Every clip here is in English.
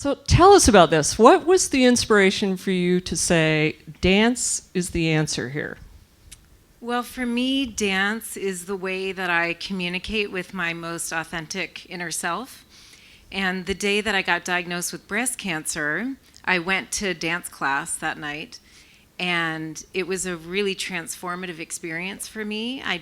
So tell us about this. What was the inspiration for you to say, dance is the answer here? Well, for me, dance is the way that I communicate with my most authentic inner self. And the day that I got diagnosed with breast cancer, I went to dance class that night. And it was a really transformative experience for me. I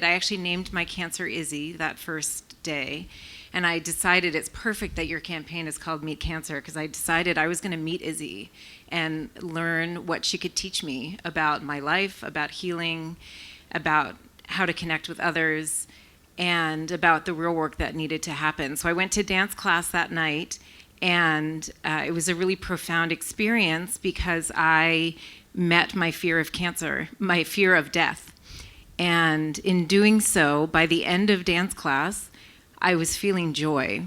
actually named my cancer Izzy that first day. And I decided it's perfect that your campaign is called Meet Cancer, because I decided I was going to meet Izzy and learn what she could teach me about my life, about healing, about how to connect with others, and about the real work that needed to happen. So I went to dance class that night, and it was a really profound experience because I met my fear of cancer, my fear of death. And in doing so, by the end of dance class, I was feeling joy.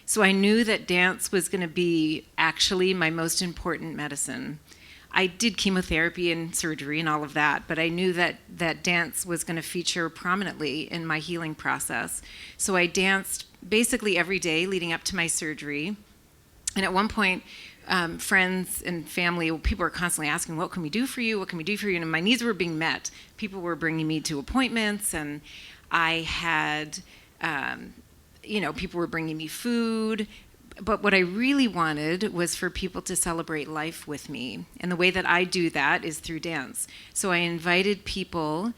So I knew that dance was going to be actually my most important medicine. I did chemotherapy and surgery and all of that, but I knew that dance was going to feature prominently in my healing process. So I danced basically every day leading up to my surgery. And at one point, friends and family, people were constantly asking, what can we do for you? What can we do for you? And my needs were being met. People were bringing me to appointments, and I had, people were bringing me food. But what I really wanted was for people to celebrate life with me. And the way that I do that is through dance. So I invited people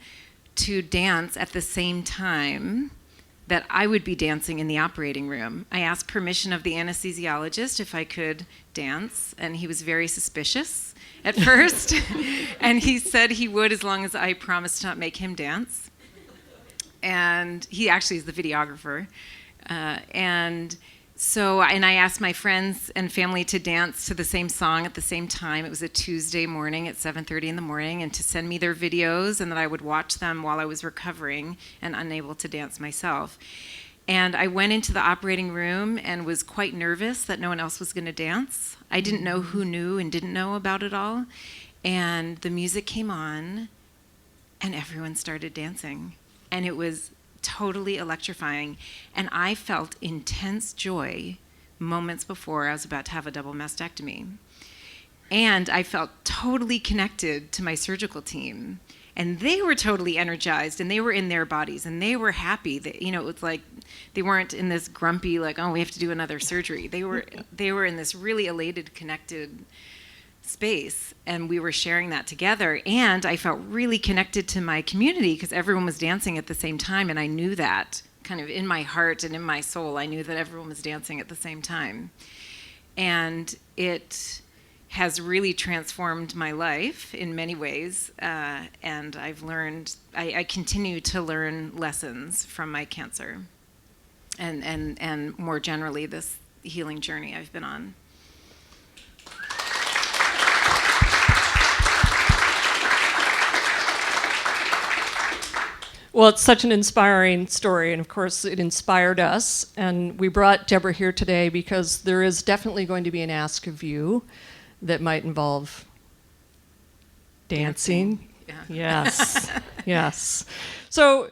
to dance at the same time that I would be dancing in the operating room. I asked permission of the anesthesiologist if I could dance, and he was very suspicious at first. And he said he would as long as I promised to not make him dance. And he actually is the videographer. So I asked my friends and family to dance to the same song at the same time. It was a Tuesday morning at 7:30 in the morning, and to send me their videos, and that I would watch them while I was recovering and unable to dance myself. And I went into the operating room and was quite nervous that no one else was going to dance. I didn't know who knew and didn't know about it all. And the music came on, and everyone started dancing. And it was totally electrifying. And I felt intense joy moments before I was about to have a double mastectomy. And I felt totally connected to my surgical team. And they were totally energized, and they were in their bodies, and they were happy. It was like they weren't in this grumpy, like, oh, we have to do another surgery. They were in this really elated, connected space, and we were sharing that together. And I felt really connected to my community because everyone was dancing at the same time, and I knew that kind of in my heart and in my soul. I knew that everyone was dancing at the same time. And it has really transformed my life in many ways, and I've learned, I continue to learn lessons from my cancer and more generally this healing journey I've been on. Well, it's such an inspiring story, and of course it inspired us, and we brought Deborah here today because there is definitely going to be an ask of you that might involve dancing. Yeah. Yes, yes. So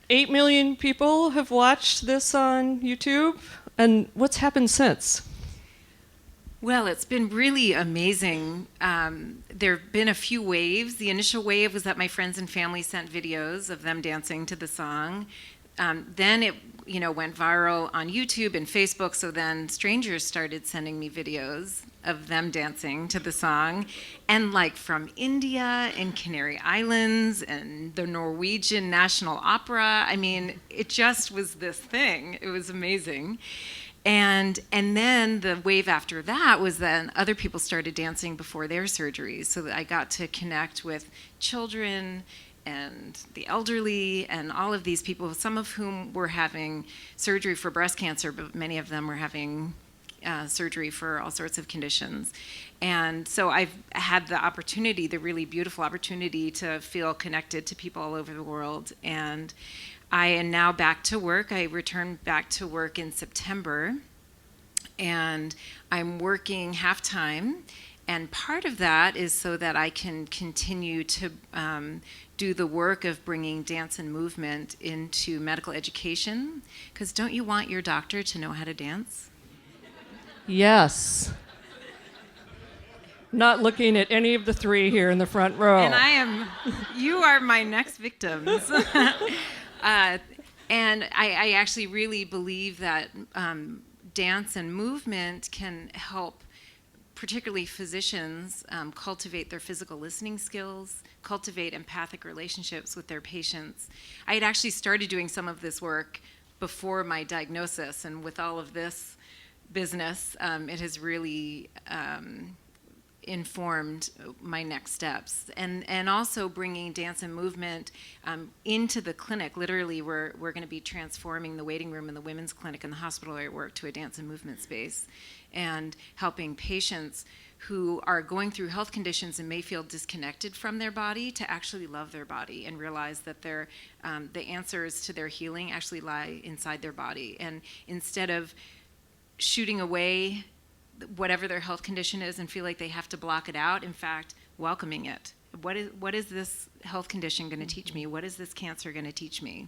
8 million people have watched this on YouTube, and what's happened since? Well, it's been really amazing. There have been a few waves. The initial wave was that my friends and family sent videos of them dancing to the song. Then it went viral on YouTube and Facebook, so then strangers started sending me videos of them dancing to the song. And like from India and Canary Islands and the Norwegian National Opera. I mean, it just was this thing. It was amazing. And then the wave after that was then other people started dancing before their surgeries, so that I got to connect with children and the elderly and all of these people, some of whom were having surgery for breast cancer, but many of them were having surgery for all sorts of conditions. And so I've had the opportunity, the really beautiful opportunity, to feel connected to people all over the world. And I am now back to work. I returned back to work in September, and I'm working half-time. And part of that is so that I can continue to do the work of bringing dance and movement into medical education. Because don't you want your doctor to know how to dance? Yes. Not looking at any of the three here in the front row. And you are my next victims. And I actually really believe that dance and movement can help, particularly physicians, cultivate their physical listening skills, cultivate empathic relationships with their patients. I had actually started doing some of this work before my diagnosis, and with all of this business, it has really informed my next steps, and also bringing dance and movement into the clinic. Literally, we're going to be transforming the waiting room in the women's clinic and the hospital where I work to a dance and movement space, and helping patients who are going through health conditions and may feel disconnected from their body to actually love their body and realize that the answers to their healing actually lie inside their body. And instead of shooting away whatever their health condition is and feel like they have to block it out, in fact, welcoming it. What is this health condition going to teach me? What is this cancer going to teach me?